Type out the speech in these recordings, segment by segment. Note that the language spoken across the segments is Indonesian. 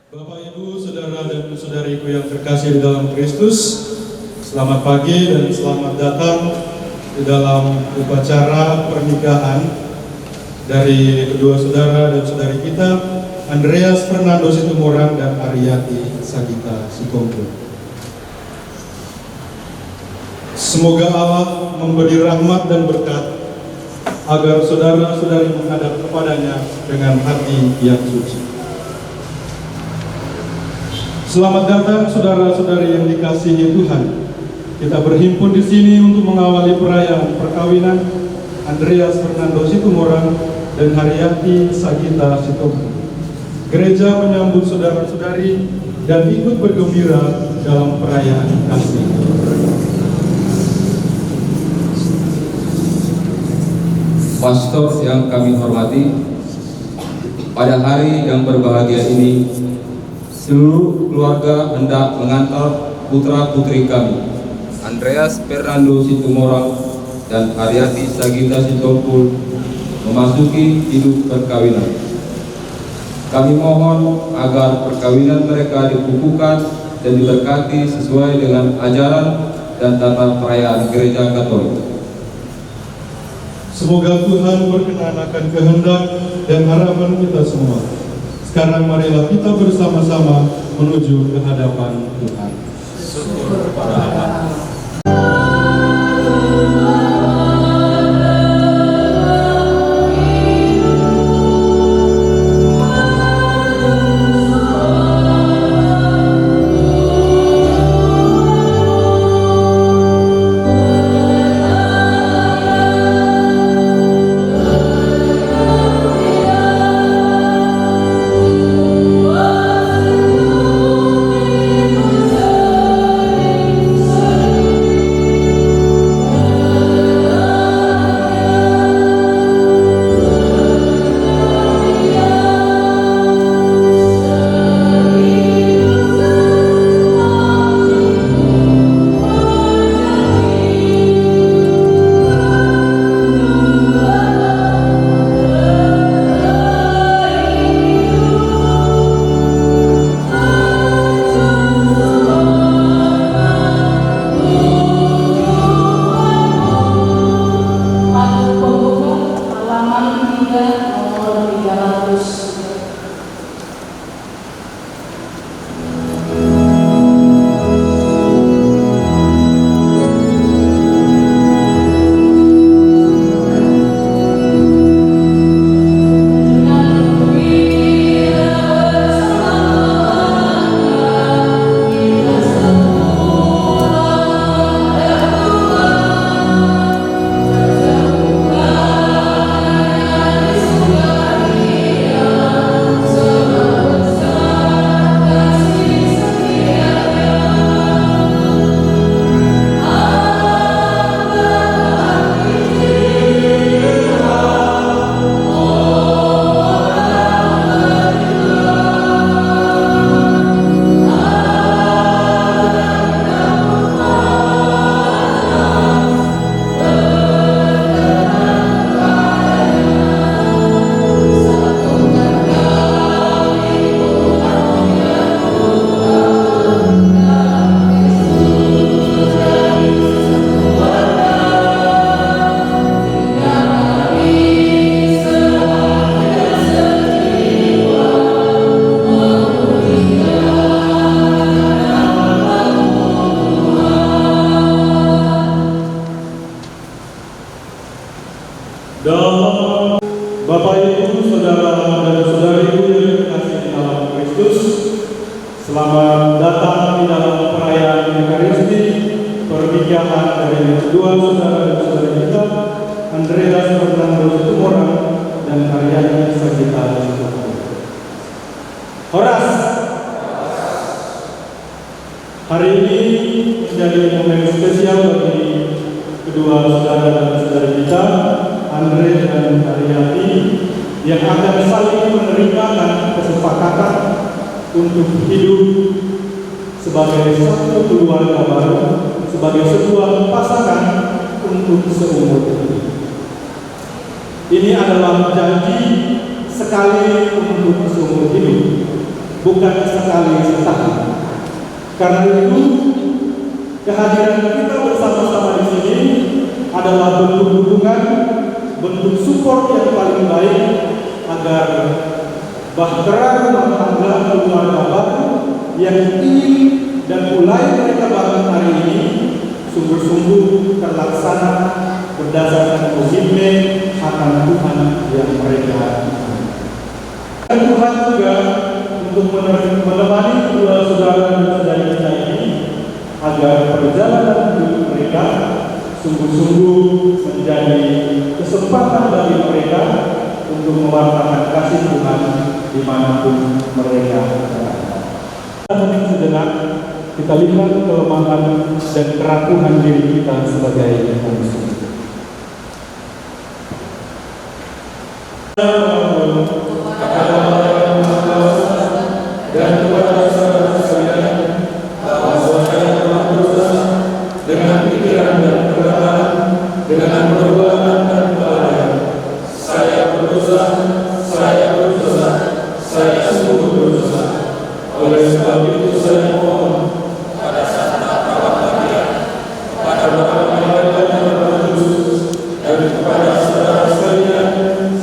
Bapak, Ibu, Saudara dan Saudariku yang terkasih di dalam Kristus, selamat pagi dan selamat datang di dalam upacara pernikahan dari kedua saudara dan saudari kita, Andreas Fernando Situmorang dan Aryati Sagita Sitompul. Semoga Allah memberi rahmat dan berkat agar saudara-saudari menghadap kepadanya dengan hati yang suci. Selamat datang saudara-saudari yang dikasihi Tuhan. Kita berhimpun di sini untuk mengawali perayaan perkawinan Andreas Fernando Situmorang dan Haryati Sagita Sitompul. Gereja menyambut saudara-saudari dan ikut bergembira dalam perayaan kasih. Pastor yang kami hormati, pada hari yang berbahagia ini, seluruh keluarga hendak mengantar putra-putri kami, Andreas Fernando Situmorang dan Haryati Sagita Sitompul, memasuki hidup perkawinan. Kami mohon agar perkawinan mereka dikukuhkan dan diberkati sesuai dengan ajaran dan tata perayaan Gereja Katolik. Semoga Tuhan berkenan akan kehendak dan harapan kita semua. Sekarang marilah kita bersama-sama menuju ke hadapan Tuhan. Syukur pada Allah. Bapak, Ibu, Saudara dan Saudariku yang terkasih di dalam Kristus, selamat datang di dalam perayaan Ekaristi pernikahan dari kedua saudara dan saudari kita, Andreas Fernando Situmorang dan Haryati Sagita Sitompul. Horas. Hari ini menjadi momen spesial bagi kedua saudara dan saudari kita, Andre dan Haryati, yang akan saling menerima kesepakatan untuk hidup sebagai satu keluarga baru, sebagai sebuah pasangan untuk seumur hidup. Ini adalah janji sekali untuk seumur hidup. bukan sekali-sekali. Karena itu, kehadiran kita bersama-sama di sini adalah bentuk dukungan, bentuk support yang paling baik agar bahtera rumah tangga keluarga baru yang ingin dan mulai mereka bangun hari ini sungguh-sungguh terlaksana berdasarkan komitmen akan Tuhan yang mereka. Dan Tuhan juga untuk menemani kedua saudara dan saudari kita ini agar perjalanan hidup mereka sungguh-sungguh menjadi kesempatan bagi mereka untuk mewartakan kasih Tuhan dimanapun mereka berada. Sejenak kita lihat kelemahan dan kerapuhan diri kita sebagai manusia. Dan kepada saudara sekalian, bahwa saya telah berdosa dengan pikiran dan perkataan, dengan perbuatan dan kelalaian. Saya berdosa, saya sungguh berdosa. Oleh sebab itu saya mohon pada saat kalian, kepada Bapak malaikat yang berkudus, dan kepada saudara sekalian,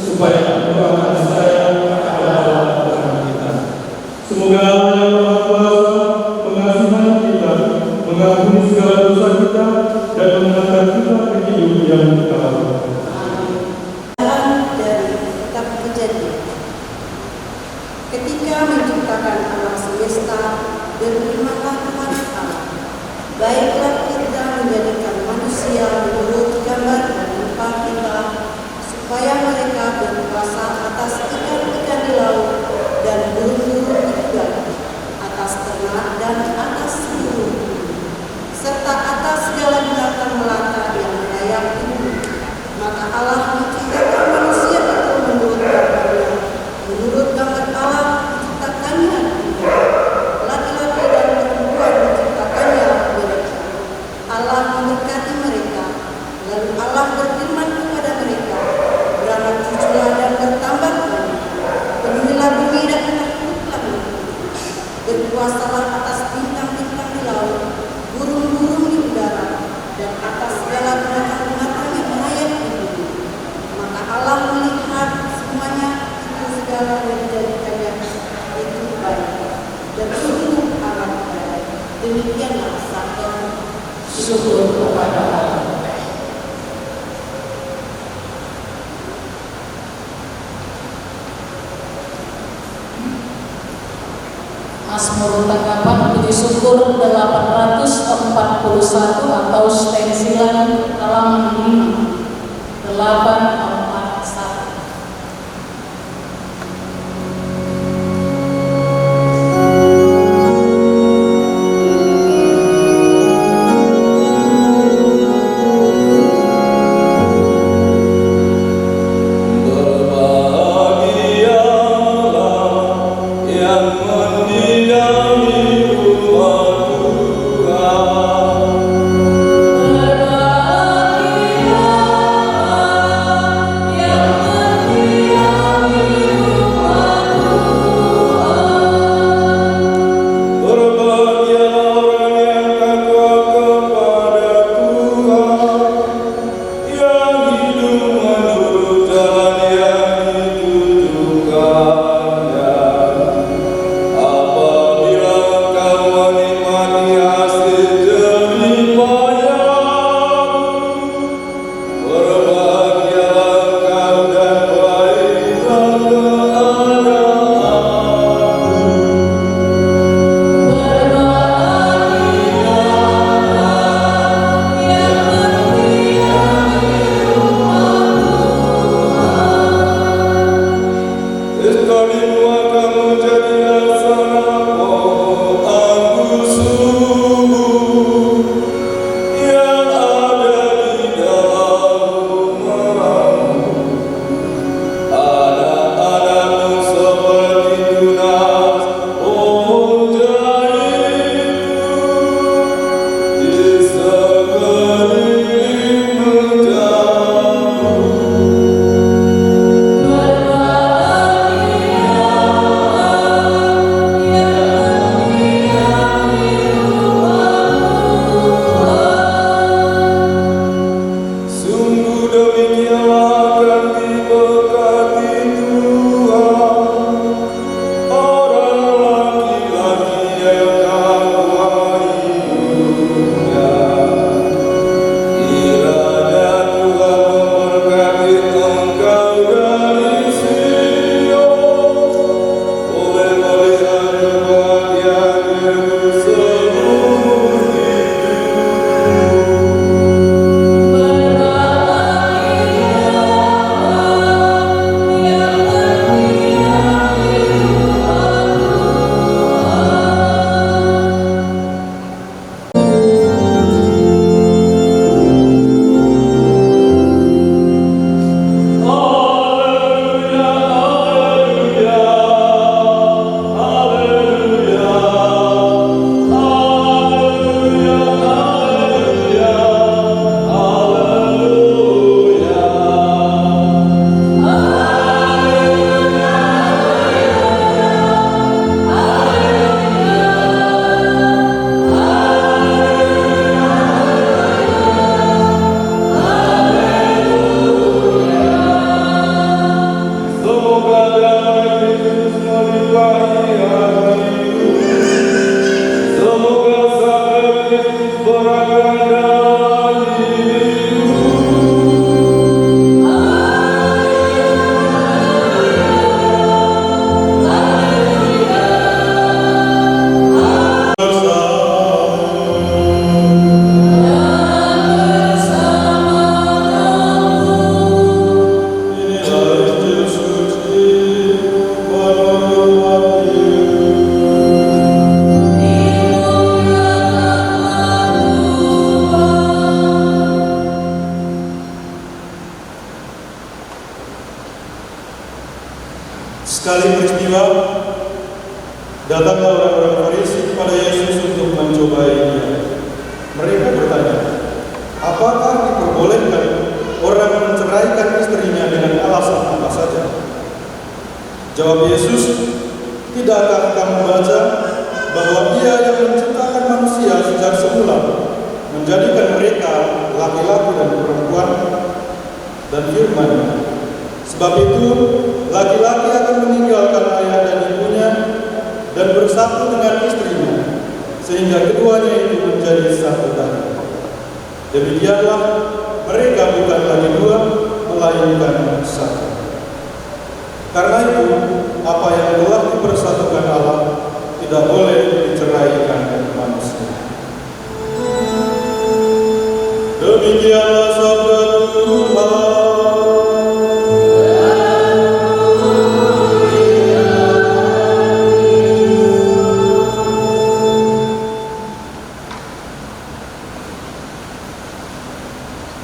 supaya mendoakan saya kepada Tuhan kita. Semoga Allah yang Maha Kuasa mengasihani kita, mengampuni segala dosa kita, dan mengantar kita ke hidup yang kekal. Dari kitab Kejadian. Ketika menciptakan alam semesta, berfirmanlah Tuhan Allah, baiklah kita menjadikan manusia menurut gambar dan rupa kita, supaya mereka berkuasa atas ikan-ikan di laut dan burung-burung di udara, atas ternak dan atas seluruh bumi, serta atas segala binatang melata yang merayap di bumi. Maka Allah menciptakan manusia itu menurut gambarnya, menurut gambar Allah menciptakannya, laki-laki dan perempuan menciptakannya mereka. Allah memberkati mereka, lalu Allah berfirman kepada mereka, beranak cuculah dan bertambah banyak, penuhilah bumi dan takluklah negeri, berkuasalah atas bintang-bintang di laut, burung-burung di udara, dan atas segala binatang-binatang yang merayap di bumi. Maka Allah melihat semuanya itu segala yang dijadikannya itu baik, dan sungguh amat baik. Demikianlah sabda syukur kepada Allah. Mazmur tanggapan puji syukur 841 atau stensilan halaman 5 841. Berbahagia Datanglah orang-orang Farisi kepada Yesus untuk mencobai Dia. Mereka bertanya, apakah diperbolehkan orang menceraikan istrinya dengan alasan apa saja? Jawab Yesus, tidakkah kamu baca bahwa Dia yang menciptakan manusia sejak semula menjadikan mereka laki-laki dan perempuan, dan firman, sebab itu laki-laki akan meninggalkan ayah dan ibunya dan bersatu dengan istrinya, sehingga keduanya itu menjadi satu daging. Demikianlah mereka bukan lagi dua, melainkan satu. Karena itu, apa yang telah dipersatukan Allah tidak boleh diceraikan manusia. Demikianlah sabda Tuhan.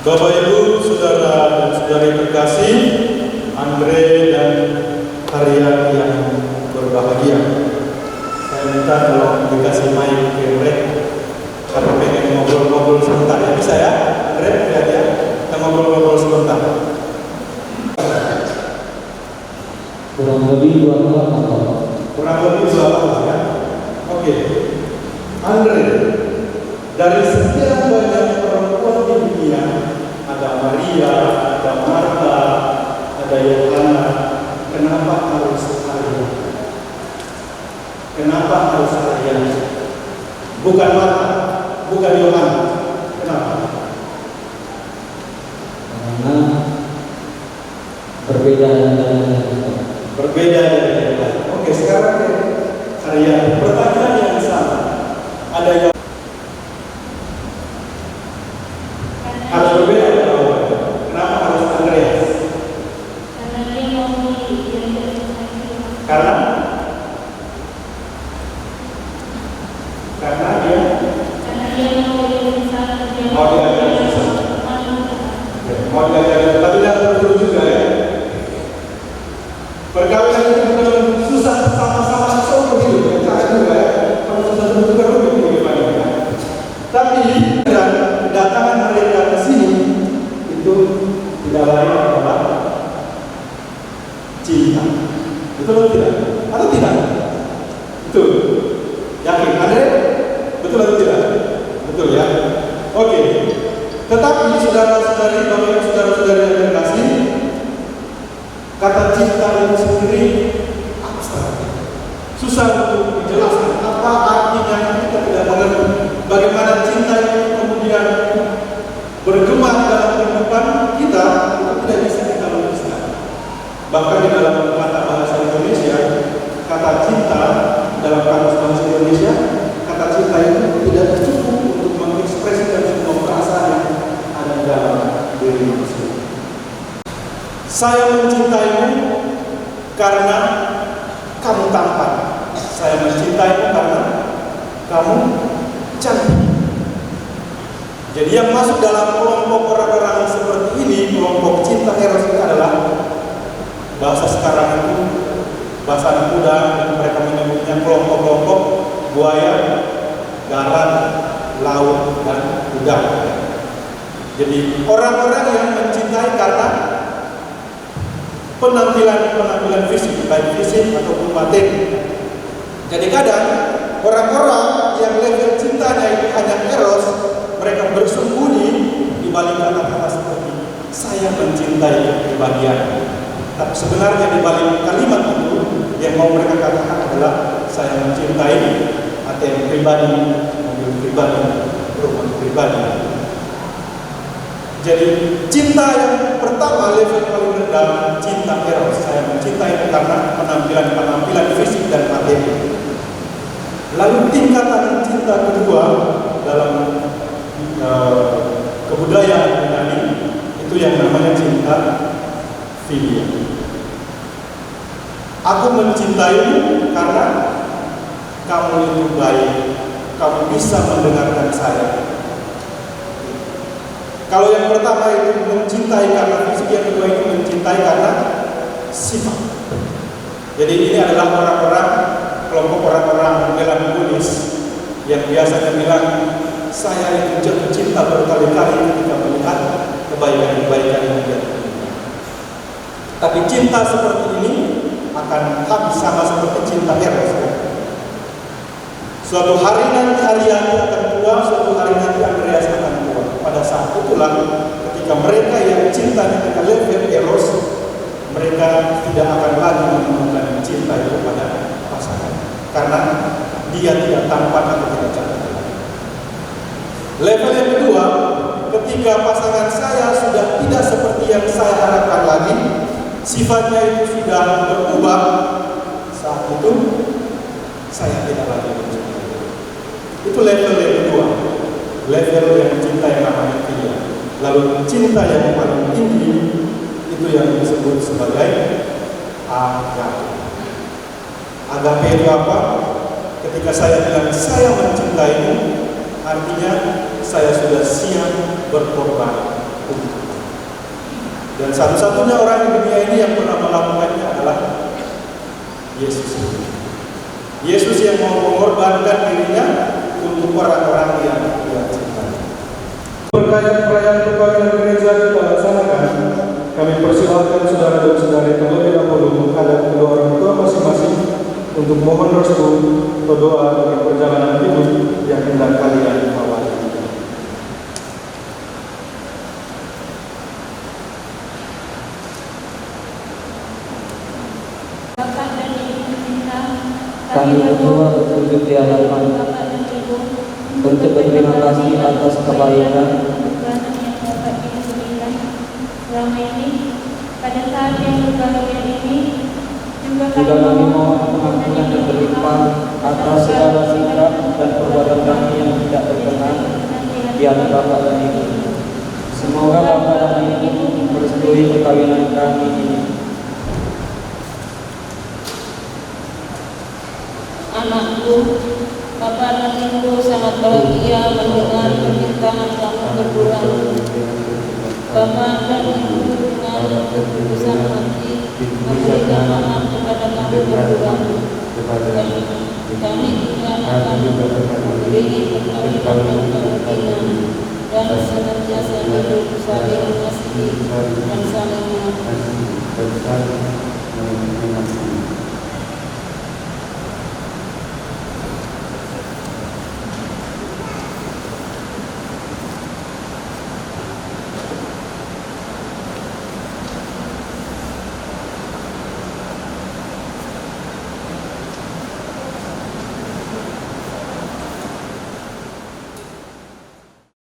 Bapak Ibu, saudara dan saudari terkasih, Andre dan Karya yang berbahagia, saya minta tolong dikasih mic ke mereka karena pengen ngobrol-ngobrol sebentar. Ya bisa ya, Andre, lihat ya, kita ngobrol-ngobrol sebentar. Kurang lebih 2 tahun atau Kurang lebih 2 tahun ya. Oke, Andre, dari sekian banyak perempuan di dunia, ada Maria, ada Marta, ada Yohana, kenapa harus Maria? Kenapa harus Maria? Bukan Marta, bukan Yohana. Kenapa? karena berbeda dengan Berbeda dari yang lain. Oke, sekarang Maria, pertanyaan yang sama. Ada yang harus berbeda ya, kenapa harus Andreas? Karena dia mau diajar susah. Mau diajar, tapi tidak perlu juga ya. Perkawinan itu bukan susah sama-sama susah begitu. Jangan juga ya. Kalau susah juga rumit bagaimana. Tapi kedatangan mereka ke sini itu tidak lain adalah cinta. Betul atau tidak? Atau tidak? Betul. Yakin? Andre? Betul atau tidak? Betul ya? Oke. Tetapi saudara-saudari, bapak saudara-saudari yang terkasih, kata cinta itu sendiri abstrak. Susah untuk dijelaskan apa artinya, kita tidak mengerti. Bagaimana cinta itu kemudian bergema dalam kehidupan kita, itu tidak bisa kita lukiskan. Bahkan di dalam kata bahasa Indonesia, kata cinta dalam kamus bahasa Indonesia, kata cinta itu tidak cukup untuk mengekspresikan semua perasaan yang ada dalam diri manusia. Saya mencintaimu karena kamu tampan. Saya mencintaimu karena kamu cantik. Jadi yang masuk dalam kelompok orang-orang seperti ini, kelompok cinta eros itu adalah bahasa sekarang itu, bahasa anak muda, mereka menyebutnya kelompok-kelompok buaya, darat, laut, dan udang. Jadi orang-orang yang mencintai karena penampilan fisik, baik fisik ataupun materi. Jadi kadang orang-orang yang level cintanya itu hanya eros, mereka bersembunyi di balik kata-kata seperti saya mencintai kebahagiaan. Tapi sebenarnya di balik kalimat itu yang mau mereka katakan adalah saya mencintai ATM pribadi, mobil pribadi, rumah pribadi. Jadi cinta yang pertama level paling rendah, cinta eros. Saya mencintai karena penampilan fisik dan materi. Lalu tingkatan cinta kedua dalam kebudayaan Yunani itu yang namanya cinta filia. Aku mencintaimu karena kamu itu baik, kamu bisa mendengarkan saya. Kalau yang pertama itu mencintai karena fisik, yang kedua itu mencintai karena sifat. Jadi ini adalah kelompok orang-orang biasanya bilang, saya itu jatuh cinta berkali-kali ketika melihat kebaikan-kebaikan yang dia lakukan. Tapi cinta seperti ini akan habis sama seperti cinta Eros. Suatu hari nanti Ariani akan tua, suatu hari nanti Andreas akan tua. Pada saat itulah ketika mereka yang cinta dengan level Eros, mereka tidak akan lagi menemukan cinta itu pada pasangan, karena dia tidak tampan atau tidak cantik. Level yang kedua, ketika pasangan saya sudah tidak seperti yang saya harapkan lagi, sifatnya itu sudah berubah, saat itu saya tidak lagi mencintai. Itu level yang kedua, level yang cinta yang namanya filia. Lalu cinta yang paling tinggi itu yang disebut sebagai agape. Agape itu apa? Ketika saya bilang saya mencintaimu, artinya saya sudah siap berkorban untuk. Dan satu-satunya orang di dunia ini yang pernah melakukannya adalah Yesus. Yesus yang mau mengorbankan dirinya untuk orang-orang yang dia cintai. Berkait perayaan perkawinan gereja kita laksanakan, kami persilahkan saudara dan saudari terlebih dahulu menghadap kedua orang tua masing-masing untuk mohon restu atau doa bagi perjalanan hidup yang hendak kalian awali. Kami berdua bersujud di hadapan untuk berterima kasih atas kebaikan selama ini. Pada saat yang berbahagia ini juga kami mohon pengampunan yang berlimpah atas segala sikap dan perbuatan kami yang tidak berkenan di hadapan Bapa dan Ibu. Semoga Bapa dan Ibu merestui perkawinan kami ini. Anakku, Bapak dan Ibu sangat bahagia mendengar permintaan kamu berdua. Bapak dan Ibu dengan besar hati memberikan anak kepada kamu berdua. Kami juga akan memberi perkawinan keyakinan dan senantiasa hidup saling mengasihi dan saling mengasihi.